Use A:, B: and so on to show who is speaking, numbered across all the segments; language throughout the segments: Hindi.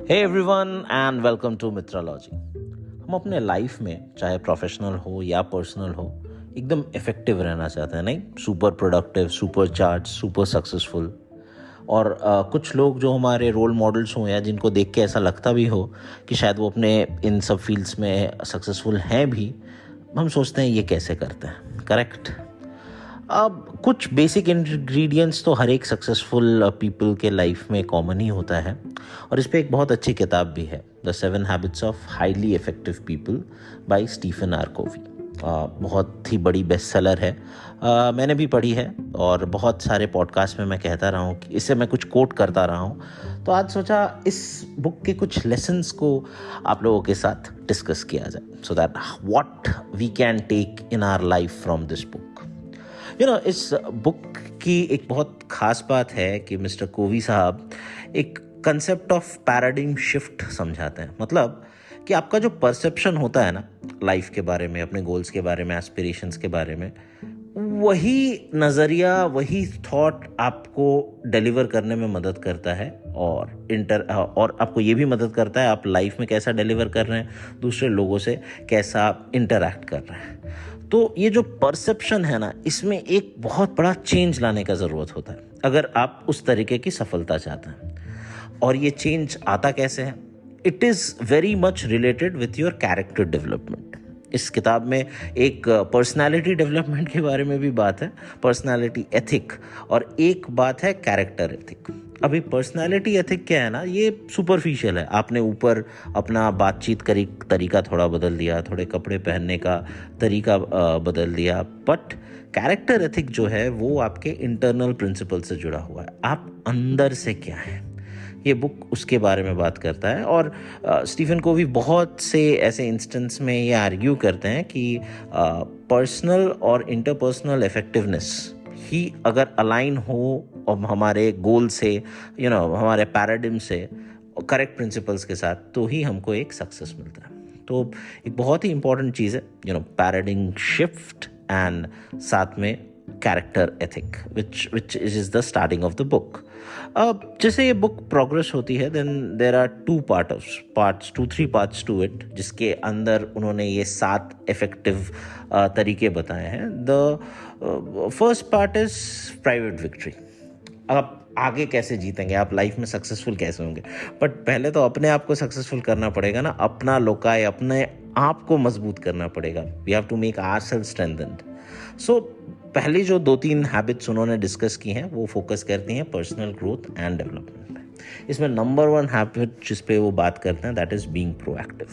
A: Hey everyone and welcome to Mitralogy. हम अपने लाइफ में चाहे प्रोफेशनल हो या पर्सनल हो एकदम इफेक्टिव रहना चाहते हैं, नहीं? Super productive, super charge, super successful. और कुछ लोग जो हमारे रोल मॉडल्स हों या जिनको देख के ऐसा लगता भी हो कि शायद वो अपने इन सब फील्ड्स में सक्सेसफुल हैं भी, हम सोचते हैं ये कैसे करते हैं। करेक्ट। अब कुछ बेसिक इंग्रेडिएंट्स तो हर एक सक्सेसफुल पीपल के लाइफ में कॉमन ही होता है, और इस पे एक बहुत अच्छी किताब भी है, the 7 habits of highly effective people by Stephen R Covey. बहुत ही बड़ी बेस्ट सेलर है। मैंने भी पढ़ी है और बहुत सारे पॉडकास्ट में मैं कहता रहा हूँ कि इससे मैं कुछ कोट करता रहा हूँ। तो आज सोचा इस बुक के कुछ लेसन्स को आप लोगों के साथ डिस्कस किया जाए, so that what we can take in our life from this book. इस बुक की एक बहुत ख़ास बात है कि मिस्टर कोवी साहब एक कंसेप्ट ऑफ पैराडिग्म शिफ्ट समझाते हैं। मतलब कि आपका जो परसेप्शन होता है ना लाइफ के बारे में, अपने गोल्स के बारे में, एस्पिरेशंस के बारे में, वही नज़रिया, वही थॉट आपको डिलीवर करने में मदद करता है और आपको ये भी मदद करता है आप लाइफ में कैसा डिलीवर कर रहे हैं, दूसरे लोगों से कैसा आप इंटरैक्ट कर रहे हैं। तो ये जो परसेप्शन है ना, इसमें एक बहुत बड़ा चेंज लाने का ज़रूरत होता है अगर आप उस तरीके की सफलता चाहते हैं। और ये चेंज आता कैसे है? It is very much related with your character development. इस किताब में एक पर्सनालिटी डेवलपमेंट के बारे में भी बात है, पर्सनालिटी एथिक, और एक बात है कैरेक्टर एथिक। अभी पर्सनालिटी एथिक क्या है ना, ये सुपरफिशियल है। आपने ऊपर अपना बातचीत तरीका थोड़ा बदल दिया, थोड़े कपड़े पहनने का तरीका बदल दिया, बट कैरेक्टर एथिक जो है वो आपके इंटरनल प्रिंसिपल से जुड़ा हुआ है। आप अंदर से क्या है, ये बुक उसके बारे में बात करता है। और स्टीफन कोवी बहुत से ऐसे इंस्टेंस में ये आर्ग्यू करते हैं कि पर्सनल और इंटरपर्सनल इफेक्टिवनेस ही अगर अलाइन हो और हमारे गोल से, हमारे पैराडिग्म से, करेक्ट प्रिंसिपल्स के साथ, तो ही हमको एक सक्सेस मिलता है। तो एक बहुत ही इंपॉर्टेंट चीज़ है पैराडिग्म शिफ्ट एंड साथ में character ethic which is the starting of the book. अब जैसे ये बुक प्रोग्रेस होती है, then there are two, three parts to it, जिसके अंदर उन्होंने ये 7 इफेक्टिव तरीके बताए हैं। The first part is private victory. आप आगे कैसे जीतेंगे, आप लाइफ में सक्सेसफुल कैसे होंगे, बट पहले तो अपने आप को सक्सेसफुल करना पड़ेगा ना, अपना लोकाय, अपने आप को मजबूत करना पड़ेगा। We have to make ourselves strengthened. So पहली जो 2-3 हैबिट्स उन्होंने डिस्कस की हैं वो फोकस करती हैं पर्सनल ग्रोथ एंड डेवलपमेंट पे। इसमें नंबर 1 हैबिट जिस पे वो बात करते हैं, that is being proactive.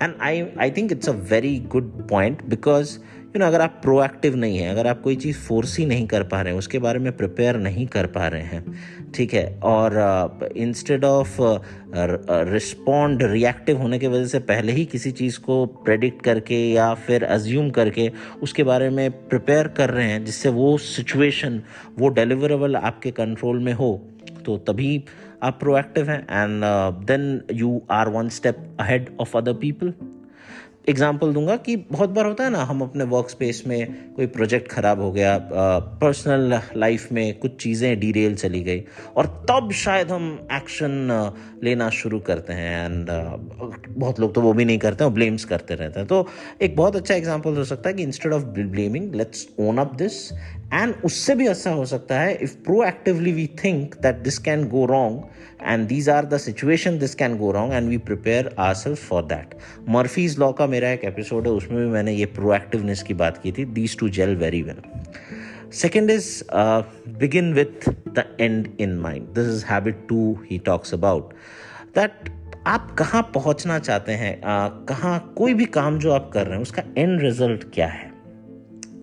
A: And I think it's a very good point, because अगर आप प्रोएक्टिव नहीं हैं, अगर आप कोई चीज़ फोर्स ही नहीं कर पा रहे हैं, उसके बारे में प्रिपेयर नहीं कर पा रहे हैं, ठीक है, और इंस्टेड ऑफ रिस्पॉन्ड रिएक्टिव होने की वजह से पहले ही किसी चीज़ को प्रेडिक्ट करके या फिर अज्यूम करके उसके बारे में प्रिपेयर कर रहे हैं जिससे वो सिचुएशन, वो डिलीवरेबल आपके कंट्रोल में हो, तो तभी आप प्रोएक्टिव हैं and then you are 1 step ahead of other people. Example दूंगा कि बहुत बार होता है ना, हम अपने वर्क स्पेस में कोई प्रोजेक्ट ख़राब हो गया, पर्सनल लाइफ में कुछ चीज़ें डीरेल चली गई, और तब शायद हम एक्शन लेना शुरू करते हैं। एंड बहुत लोग तो वो भी नहीं करते हैं, ब्लेम्स करते रहते हैं। तो एक बहुत अच्छा एग्जाम्पल हो सकता है कि instead of blaming, let's own up this. And उससे भी अच्छा हो सकता है if proactively we think that this can go wrong and these are the situation this can go wrong and we prepare ourselves for that. Murphy's law का मेरा एक एपिसोड है, उसमें भी मैंने ये प्रोएक्टिवनेस की बात की थी। These two gel very well. Second is begin with the end in mind. This is habit 2 he talks about. That आप कहाँ पहुँचना चाहते हैं, कहाँ कोई भी काम जो आप कर रहे हैं उसका एंड रिजल्ट क्या है,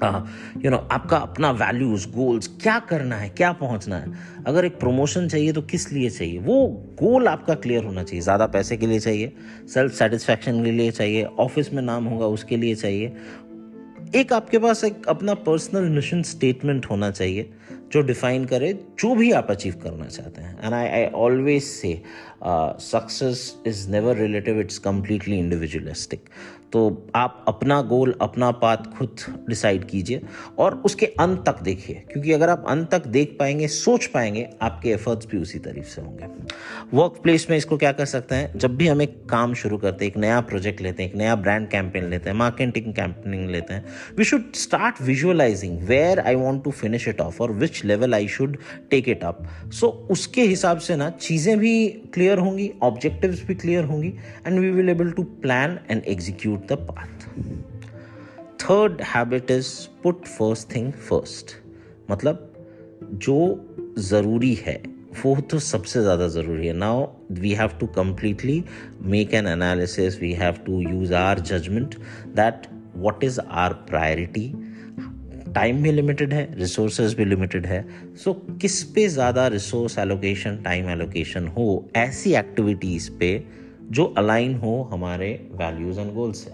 A: आपका अपना वैल्यूज, गोल्स, क्या करना है, क्या पहुंचना है। अगर एक प्रमोशन चाहिए तो किस लिए चाहिए, वो गोल आपका क्लियर होना चाहिए। ज़्यादा पैसे के लिए चाहिए, सेल्फ सेटिस्फैक्शन के लिए चाहिए, ऑफिस में नाम होगा उसके लिए चाहिए। एक आपके पास एक अपना पर्सनल मिशन स्टेटमेंट होना चाहिए जो डिफाइन करे जो भी आप अचीव करना चाहते हैं. And I always say success is never relative, it's completely individualistic. तो आप अपना गोल, अपना पाथ खुद डिसाइड कीजिए और उसके अंत तक देखिए, क्योंकि अगर आप अंत तक देख पाएंगे, सोच पाएंगे, आपके एफर्ट्स भी उसी तरीके से होंगे. वर्क प्लेस में इसको क्या कर सकते हैं, जब भी हम एक काम शुरू करते हैं, एक नया प्रोजेक्ट लेते हैं, एक नया ब्रांड कैंपेन लेते हैं, मार्केटिंग कैंपेनिंग लेते हैं, we should start visualizing where I want to finish it off और which level I should take it up. So उसके हिसाब से ना चीज़ें भी क्लियर होंगी, ऑब्जेक्टिव्स भी क्लियर होंगी, and we will able to plan and execute the path. Third habit is put first thing first. मतलब जो ज़रूरी है वो तो सबसे ज़्यादा ज़रूरी है. Now we have to completely make an analysis. We have to use our judgment that what is our priority. Time भी लिमिटेड है, रिसोर्सेज भी लिमिटेड है. सो किस पे ज़्यादा रिसोर्स एलोकेशन, टाइम एलोकेशन हो ऐसी एक्टिविटीज़ पे जो अलाइन हो हमारे वैल्यूज़ एंड गोल से.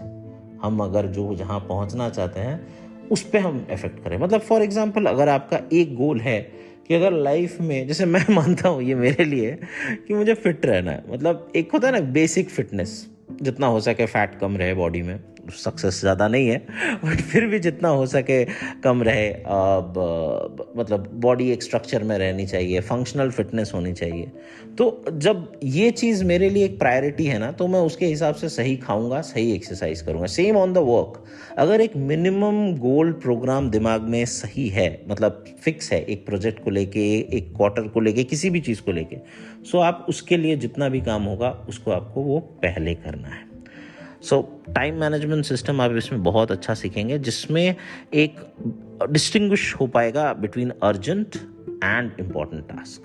A: हम अगर जो जहाँ पहुँचना चाहते हैं उस पर हम इफेक्ट करें. मतलब फॉर एग्जांपल अगर आपका एक गोल है कि अगर लाइफ में, जैसे मैं मानता हूँ ये मेरे लिए कि मुझे फिट रहना है, मतलब एक होता है ना बेसिक फिटनेस, जितना हो सके फैट कम रहे बॉडी में. सक्सेस ज़्यादा नहीं है बट फिर भी जितना हो सके कम रहे. मतलब बॉडी एक स्ट्रक्चर में रहनी चाहिए, फंक्शनल फिटनेस होनी चाहिए. तो जब ये चीज़ मेरे लिए एक प्रायोरिटी है ना, तो मैं उसके हिसाब से सही खाऊंगा, सही एक्सरसाइज करूंगा. Same on the work. अगर एक मिनिमम गोल प्रोग्राम दिमाग में सही है, मतलब फिक्स है, एक प्रोजेक्ट को लेके, एक क्वार्टर को लेके, किसी भी चीज़ को लेके, सो आप उसके लिए जितना भी काम होगा उसको आपको वो पहले करना है. सो टाइम मैनेजमेंट सिस्टम आप इसमें बहुत अच्छा सीखेंगे, जिसमें एक डिस्टिंग्विश हो पाएगा between urgent and important task.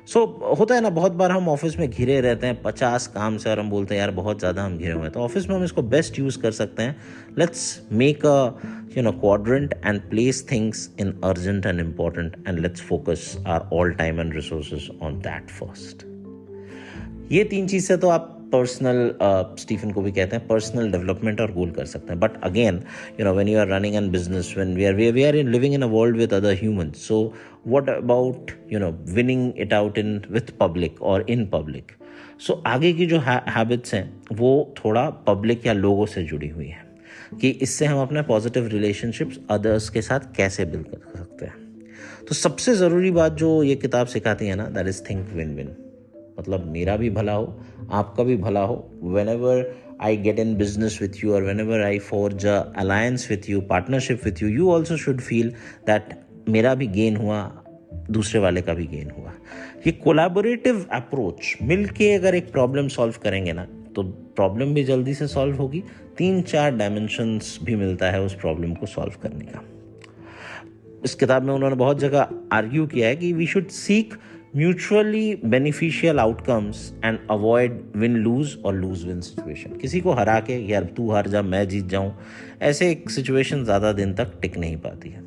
A: So होता है ना, बहुत बार हम ऑफिस में घिरे रहते हैं 50 काम से और हम बोलते हैं यार बहुत ज़्यादा हम घिरे हुए हैं. तो ऑफिस में हम इसको बेस्ट यूज़ कर सकते हैं. Let's make a quadrant and place things in urgent and important, and let's focus our all time and resources on that first. ये 3 चीज़ से तो आप पर्सनल, स्टीफन को भी कहते हैं, पर्सनल डेवलपमेंट और गोल कर सकते हैं. But again when you are running an business, when we are in living in a world with other humans, so what about winning it out in with public or in public. सो आगे की जो हैबिट्स हैं वो थोड़ा पब्लिक या लोगों से जुड़ी हुई हैं, कि इससे हम अपने पॉजिटिव रिलेशनशिप्स अदर्स के साथ कैसे बिल्ड कर सकते हैं. तो सबसे ज़रूरी बात जो ये किताब सिखाती है ना, that is think win win. मतलब मेरा भी भला हो, आपका भी भला हो. whenever I get in business with you or whenever I forge a alliance with you, partnership with you, you also should feel that मेरा भी गेन हुआ, दूसरे वाले का भी गेन हुआ. ये कोलैबोरेटिव अप्रोच, मिलके अगर एक प्रॉब्लम सॉल्व करेंगे ना, तो प्रॉब्लम भी जल्दी से सॉल्व होगी. 3-4 डायमेंशंस भी मिलता है उस प्रॉब्लम को सॉल्व करने का. इस किताब में उन्होंने बहुत जगह आर्ग्यू किया है कि we should seek mutually beneficial outcomes and avoid win lose or lose win situation. किसी को हरा के यार तू हार जा मैं जीत जाऊं, ऐसे एक सिचुएशन ज़्यादा दिन तक टिक नहीं पाती है.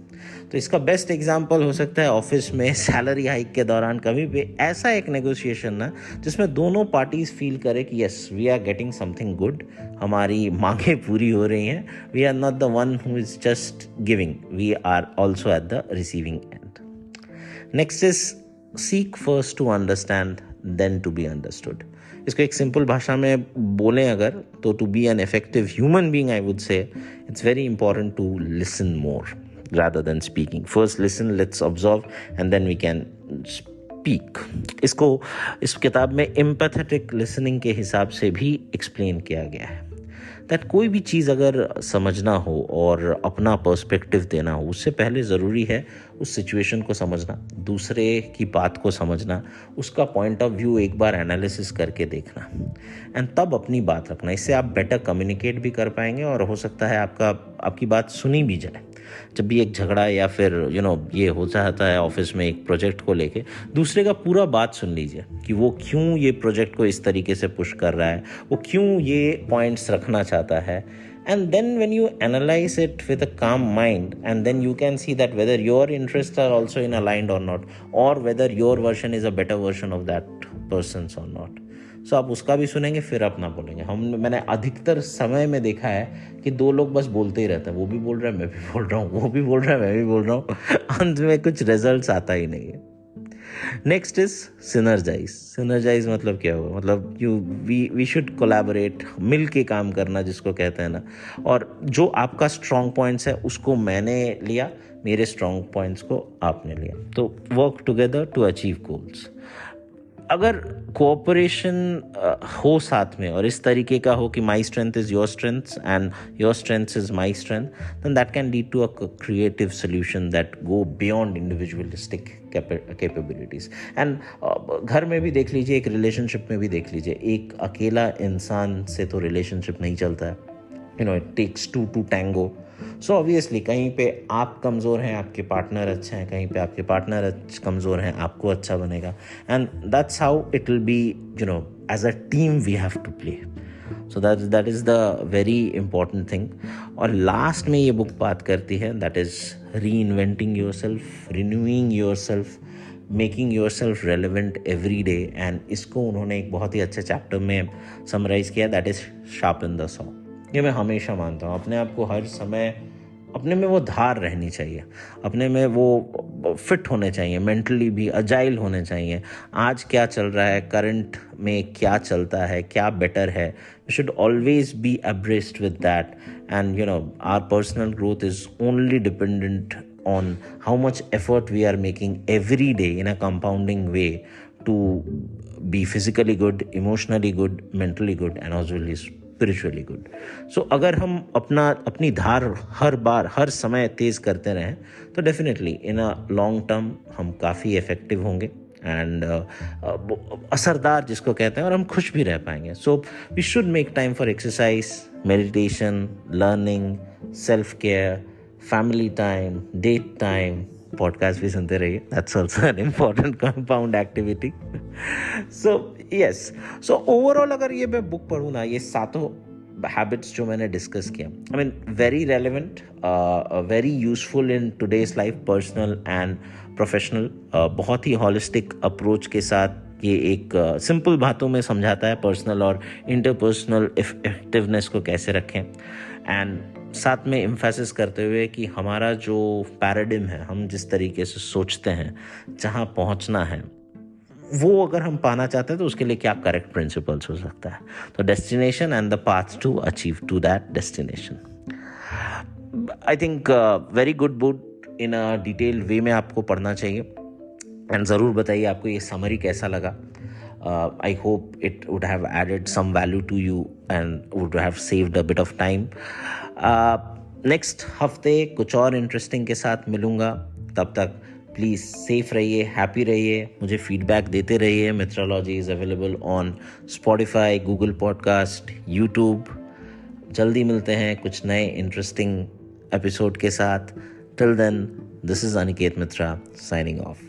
A: तो इसका बेस्ट एग्जांपल हो सकता है ऑफिस में सैलरी हाइक के दौरान कभी भी ऐसा एक नेगोशिएशन ना, जिसमें दोनों पार्टीज फील करे कि yes we are getting something good, हमारी मांगें पूरी हो रही हैं. We are not the one who is just giving, we are also at the receiving end. Next is seek first to understand then to be understood. इसको एक सिंपल भाषा में बोलें अगर, तो to be an effective human being I would say it's very important to listen more rather than speaking. First listen, let's observe, and then we can speak. इसको इस किताब में empathetic listening के हिसाब से भी explain किया गया है. दैट कोई भी चीज़ अगर समझना हो और अपना पर्सपेक्टिव देना हो, उससे पहले ज़रूरी है उस सिचुएशन को समझना, दूसरे की बात को समझना, उसका पॉइंट ऑफ व्यू एक बार एनालिसिस करके देखना, एंड तब अपनी बात रखना. इससे आप बेटर कम्युनिकेट भी कर पाएंगे और हो सकता है आपकी बात सुनी भी जाए. जब भी एक झगड़ा या फिर ये हो जाता है ऑफिस में एक प्रोजेक्ट को लेके, दूसरे का पूरा बात सुन लीजिए कि वो क्यों ये प्रोजेक्ट को इस तरीके से पुश कर रहा है, वो क्यों ये पॉइंट्स रखना चाहता है. And then when you analyze it with a calm mind, and then you can see that whether your interests are also in aligned or not, or whether your version is a better version of that person's or not. सो आप उसका भी सुनेंगे फिर अपना बोलेंगे। मैंने अधिकतर समय में देखा है कि दो लोग बस बोलते ही रहते हैं, वो भी बोल रहा है मैं भी बोल रहा हूँ, वो भी बोल रहा है मैं भी बोल रहा हूँ, अंत में कुछ रिजल्ट्स आता ही नहीं है। Next is synergise. सिनर्जाइज मतलब क्या हुआ, मतलब वी शुड कोलैबोरेट, मिल के काम करना जिसको कहते हैं ना। और जो आपका स्ट्रॉन्ग पॉइंट्स है उसको मैंने लिया, मेरे स्ट्रॉन्ग पॉइंट्स को आपने लिया, तो work together to achieve goals. अगर कोऑपरेशन हो साथ में और इस तरीके का हो कि my strength is your strength and your strength is my strength, then that can lead to a creative solution that go beyond individualistic capabilities. And घर में भी देख लीजिए, एक रिलेशनशिप में भी देख लीजिए, एक अकेला इंसान से तो रिलेशनशिप नहीं चलता है। It takes two to tango. So obviously कहीं पे आप कमज़ोर हैं, आपके पार्टनर अच्छे हैं, कहीं पे आपके पार्टनर कमज़ोर हैं, आपको अच्छा बनेगा। And that's how it will be, as a team we have to play. So that is the very important thing. और लास्ट में ये बुक बात करती है, that is reinventing yourself, renewing yourself, making yourself relevant every day. And इसको उन्होंने एक बहुत ही अच्छे चैप्टर में समराइज़ किया, that is sharpen the saw. ये मैं हमेशा मानता हूँ, अपने आप को हर समय, अपने में वो धार रहनी चाहिए, अपने में वो फिट होने चाहिए, मेंटली भी अजाइल होने चाहिए। आज क्या चल रहा है, करंट में क्या चलता है, क्या बेटर है, we should always be abreast with that. And our personal growth is only dependent on how much effort we are making every day in a compounding way to be physically good, emotionally good, mentally good, and as well as spiritually good. So अगर हम अपनी धार हर बार हर समय तेज़ करते रहें तो definitely in a long term हम काफ़ी इफ़ेक्टिव होंगे एंड असरदार जिसको कहते हैं, और हम खुश भी रह पाएंगे। So we should make time for exercise, meditation, learning, self care, family time, date time, podcast भी सुनते रहिए, that's also an important compound activity. So yes, so overall अगर ये मैं बुक पढ़ूँ ना, ये सातों हैबिट्स जो मैंने डिस्कस किया, I mean very relevant, very useful in today's life, personal and professional. बहुत ही हॉलिस्टिक अप्रोच के साथ ये एक सिंपल बातों में समझाता है पर्सनल और इंटरपर्सनल इफेक्टिवनेस को कैसे रखें। एंड साथ में एम्फेसिस करते हुए कि हमारा जो पैराडिम है, हम जिस तरीके से सोचते हैं, जहाँ पहुँचना है, वो अगर हम पाना चाहते हैं तो उसके लिए क्या करेक्ट प्रिंसिपल्स हो सकता है। तो destination and the path to achieve to that destination, I think very good book, in a detail way में आपको पढ़ना चाहिए। एंड ज़रूर बताइए आपको ये समरी कैसा लगा। I hope it would have added some value to you and would have saved a bit of time. Next हफ्ते कुछ और इंटरेस्टिंग के साथ मिलूँगा। तब तक प्लीज़ सेफ रहिए, हैप्पी रहिए, मुझे फीडबैक देते रहिए। Mitralogy is available on Spotify, Google podcast, YouTube. जल्दी मिलते हैं कुछ नए इंटरेस्टिंग एपिसोड के साथ। Till then, this is Aniket Mitra signing of.